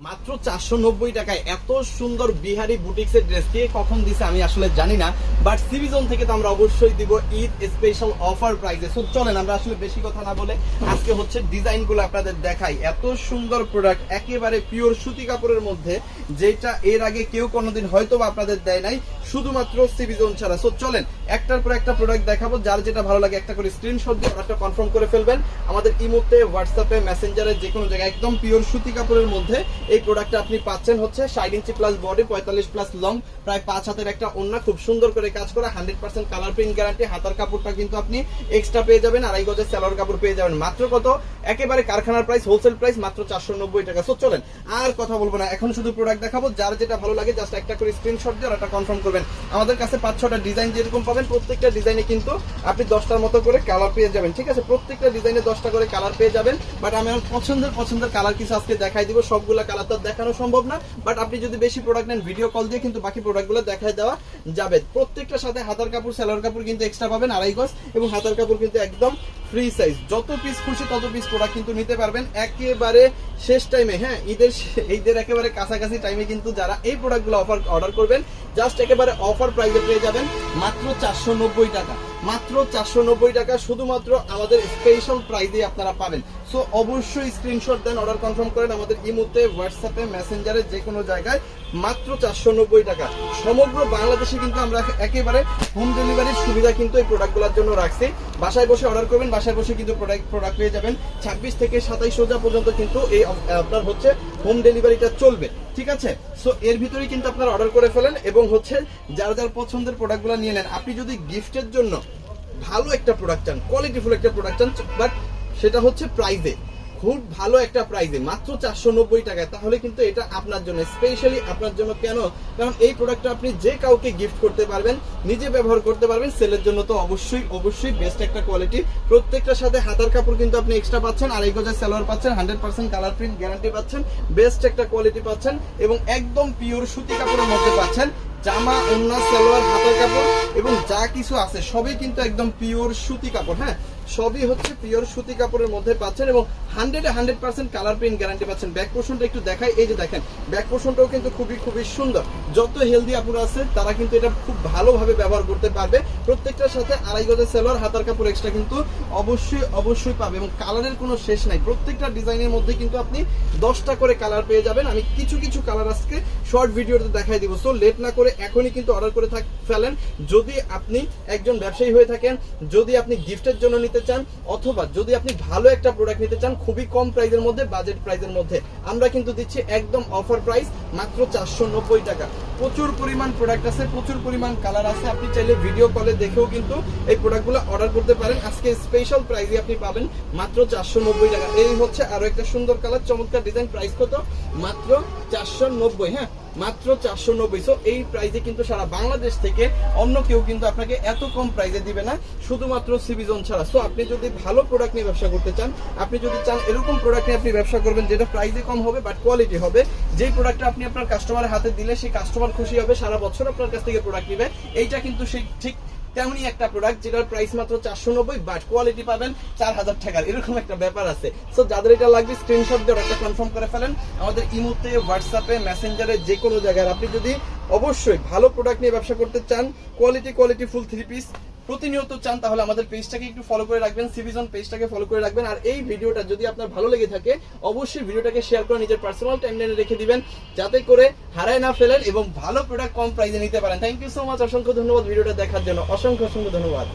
মাত্র 490 টাকায় এত সুন্দর বিহারি বুটিক্সের ড্রেস কে কখন দিছে আমি আসলে জানি না, বাট সিবি জোন থেকে তো আমরা অবশ্যই দিব ঈদ স্পেশাল অফার প্রাইসে। সো চলেন আমরা আসলে বেশি কথা না বলে আজকে হচ্ছে ডিজাইনগুলো আপনাদের দেখাই। এত সুন্দর প্রোডাক্ট একেবারে পিওর সুতি কাপড়ের মধ্যে, যেটা এর আগে কেউ কোনোদিন হয়তো বা আপনাদের দেয় নাই, শুধুমাত্র সিবি জোন ছাড়া। সো চলেন একটার পর একটা প্রোডাক্ট দেখাবো, যার যেটা ভালো লাগে একটা করে স্ক্রিনশট দিয়ে অর্ডারটা কনফার্ম করে ফেলবেন। আমাদের ইমোতে, হোয়াটসঅ্যাপে, মেসেঞ্জারে যে কোনো জায়গায় একদম পিওর সুতি কাপড়ের মধ্যে এই প্রোডাক্টটা আপনি পাচ্ছেন হচ্ছে 60 ইঞ্চি প্লাস বডি, 45 প্লাস লং, প্রায় 5 হাতের একটা ওড়না, খুব সুন্দর করে কাজ করা, 100% কালার প্রিন্ট গ্যারান্টি। হাতার কাপড়টা কিন্তু আপনি এক্সট্রা পেয়ে যাবেন, আড়াই গজের সেলোয়ার কাপড় পেয়ে যাবেন। মাত্র কত? একেবারে কারখানার প্রাইস, হোলসেল প্রাইস মাত্র 490 টাকা। সো চলেন আর কথা বলবো না, এখন শুধু প্রোডাক্ট দেখাবো, যার যেটা ভালো লাগে জাস্ট একটা করে স্ক্রিনশট দিয়ে একটা কনফার্ম করবেন। আমাদের কাছে 5-6টা ডিজাইন যেরকম পাবেন, প্রত্যেকটা ডিজাইনে কিন্তু আপনি 10টার মতো করে কালার পেয়ে যাবেন। ঠিক আছে, প্রত্যেকটা ডিজাইনে 10টা করে কালার পেয়ে যাবেন। বাট আমি আমার পছন্দের কালার কিছু আজকে দেখাই দিব, সবগুলো কালার তো দেখানো সম্ভব না, বাট আপনি যদি বেশি প্রোডাক্ট নেন ভিডিও কল দিয়ে কিন্তু বাকি প্রোডাক্টগুলো দেখাই দেওয়া যাবে। প্রত্যেকটার সাথে হাতার কাপড়, সেলোয়ার কাপড় কিন্তু এক্সট্রা পাবেন আড়াই গজ, এবং হাতার কাপড় কিন্তু একদম ফ্রি সাইজ। যত পিস খুশি তত পিস প্রোডাক্ট কিন্তু নিতে পারবেন একেবারে শেষ টাইমে। হ্যাঁ, ঈদের একেবারে কাছাকাছি টাইমে কিন্তু যারা এই প্রোডাক্টগুলো অর্ডার করবেন জাস্ট একেবারে অফার প্রাইসে পেয়ে যাবেন মাত্র 490 টাকা। মাত্র 490 টাকা শুধুমাত্র আমাদের স্পেশাল প্রাইসে আপনারা পাবেন। সো অবশ্যই স্ক্রিনশট দেন, অর্ডার কনফার্ম করেন আমাদের ইমোতে, হোয়াটসঅ্যাপে, মেসেঞ্জারে, যে কোনো জায়গায়। মাত্র 490 টাকা। সমগ্র বাংলাদেশে কিন্তু আমরা একেবারে হোম ডেলিভারির সুবিধা কিন্তু এই প্রোডাক্টগুলোর জন্য রাখছি। বাসায় বসে অর্ডার করবেন, বাসায় বসে কিন্তু প্রোডাক্ট পেয়ে যাবেন। 26 থেকে 27 রোজা পর্যন্ত কিন্তু এই আপনার হচ্ছে হোম ডেলিভারিটা চলবে। ঠিক আছে, সো এর ভিতরেই কিন্তু আপনারা অর্ডার করে ফেলেন এবং হচ্ছে যার পছন্দের প্রোডাক্টগুলো নিয়ে নেন। আপনি যদি গিফটের জন্য ভালো একটা প্রোডাক্ট চান, কোয়ালিটিফুল একটা প্রোডাক্ট চান, বাট সেটা হচ্ছে প্রাইসে, খুব ভালো একটা প্রাইসে মাত্র 490 টাকায়, তাহলে কিন্তু এটা আপনার জন্য, স্পেশালি আপনার জন্য। কেন? কারণ এই প্রোডাক্টটা আপনি যে কাউকে গিফট করতে পারবেন, নিজে ব্যবহার করতে পারবেন, সেলের জন্য তো অবশ্যই বেস্ট একটা কোয়ালিটি। প্রত্যেকটার সাথে হাতার কাপড় কিন্তু আপনি এক্সট্রা পাচ্ছেন, আড়াই গজের সেলোয়ার পাচ্ছেন, 100% কালার প্রিন্ট গ্যারান্টি পাচ্ছেন, বেস্ট একটা কোয়ালিটি পাচ্ছেন, এবং একদম পিওর সুতি কাপড়ের মধ্যে পাচ্ছেন। জামা, ওড়না, সালোয়ার, হাতার কাপড় এবং যা কিছু আছে সবই কিন্তু একদম পিওর সুতি কাপড়। হ্যাঁ, সবই হচ্ছে পিওর সুতি কাপড়ের মধ্যে পাচ্ছেন, এবং 100% কালার প্রিন্ট গ্যারান্টি পাচ্ছেন। ব্যাক পোর্শনটা একটু দেখাই, এই যে দেখেন ব্যাক পোর্শনটাও কিন্তু খুবই সুন্দর। যত হেলদি আপুরা আছে তারা কিন্তু এটা খুব ভালোভাবে ব্যবহার করতে পারবে। প্রত্যেকটার সাথে আড়াই গজের সেলোয়ার, হাতার কাপড় এক্সট্রা কিন্তু অবশ্যই পাবে, এবং কালারের কোনো শেষ নাই। প্রত্যেকটা ডিজাইনের মধ্যে কিন্তু আপনি 10টা করে কালার পেয়ে যাবেন। আমি কিছু কালার আজকে শর্ট ভিডিওতে দেখাই দিব। সো লেট না করে এখনই কিন্তু অর্ডার করে ফেলেন, যদি আপনি একজন ব্যবসায়ী হয়ে থাকেন, যদি আপনি গিফটের জন্য নিতে চান, অথবা যদি আপনি ভালো একটা প্রোডাক্ট নিতে চান খুবই কম প্রাইসের মধ্যে, বাজেট প্রাইসের মধ্যে, আমরা কিন্তু দিচ্ছি একদম অফার প্রাইস মাত্র 490 টাকা। প্রচুর পরিমাণ প্রোডাক্ট আছে, প্রচুর পরিমাণ কালার আছে, আপনি চাইলে ভিডিও কলে দেখেও কিন্তু এই প্রোডাক্টগুলো অর্ডার করতে পারেন। আজকে স্পেশাল প্রাইসে আপনি পাবেন মাত্র 490 টাকা। এই হচ্ছে আরো একটা সুন্দর কালার, চমৎকার ডিজাইন, প্রাইস কত? মাত্র 490। হ্যাঁ, মাত্র 490। সো এই প্রাইসে কিন্তু সারা বাংলাদেশ থেকে অন্য কেউ কিন্তু আপনাকে এত কম প্রাইসে দিবে না, শুধুমাত্র সিবি জোন ছাড়া। সো আপনি যদি ভালো প্রোডাক্ট নিয়ে ব্যবসা করতে চান, আপনি যদি চান এরকম প্রোডাক্ট নিয়ে আপনি ব্যবসা করবেন যেটা প্রাইসে কম হবে বাট কোয়ালিটি হবে, যেই প্রোডাক্টটা আপনি আপনার কাস্টমারের হাতে দিলে সেই কাস্টমার খুশি হবে, সারা বছর আপনার কাছ থেকে প্রোডাক্ট নেবে, এইটা কিন্তু সেই ঠিক তেমনই একটা প্রোডাক্ট যেটার প্রাইস মাত্র 490 বাট কোয়ালিটি পাবেন 4000 টাকার, এরকম একটা ব্যাপার আছে। সো যাদের এটা লাগবে স্ক্রিনশট দিয়ে একটা কনফার্ম করে ফেলেন আমাদের ইমোতে, হোয়াটসঅ্যাপে, মেসেঞ্জারে, যে কোনো জায়গায়। আপনি যদি অবশ্যই ভালো প্রোডাক্ট নিয়ে ব্যবসা করতে চান, কোয়ালিটি ফুল 3 পিস প্রতিনিয়ত চান, তাহলে আমাদের পেজটাকে একটু ফলো করে রাখবেন, সিবি জোন পেজটাকে ফলো করে রাখবেন। আর এই ভিডিওটা যদি আপনার ভালো লেগে থাকে অবশ্যই ভিডিওটাকে শেয়ার করে নিজের পার্সোনাল টাইমলাইনে রেখে দিবেন, যাতে করে হারায় না ফেলেন এবং ভালো প্রোডাক্ট কম প্রাইসে নিতে পারেন। থ্যাংক ইউ সো মাচ, অসংখ্য ধন্যবাদ ভিডিওটা দেখার জন্য, অসংখ্য ধন্যবাদ।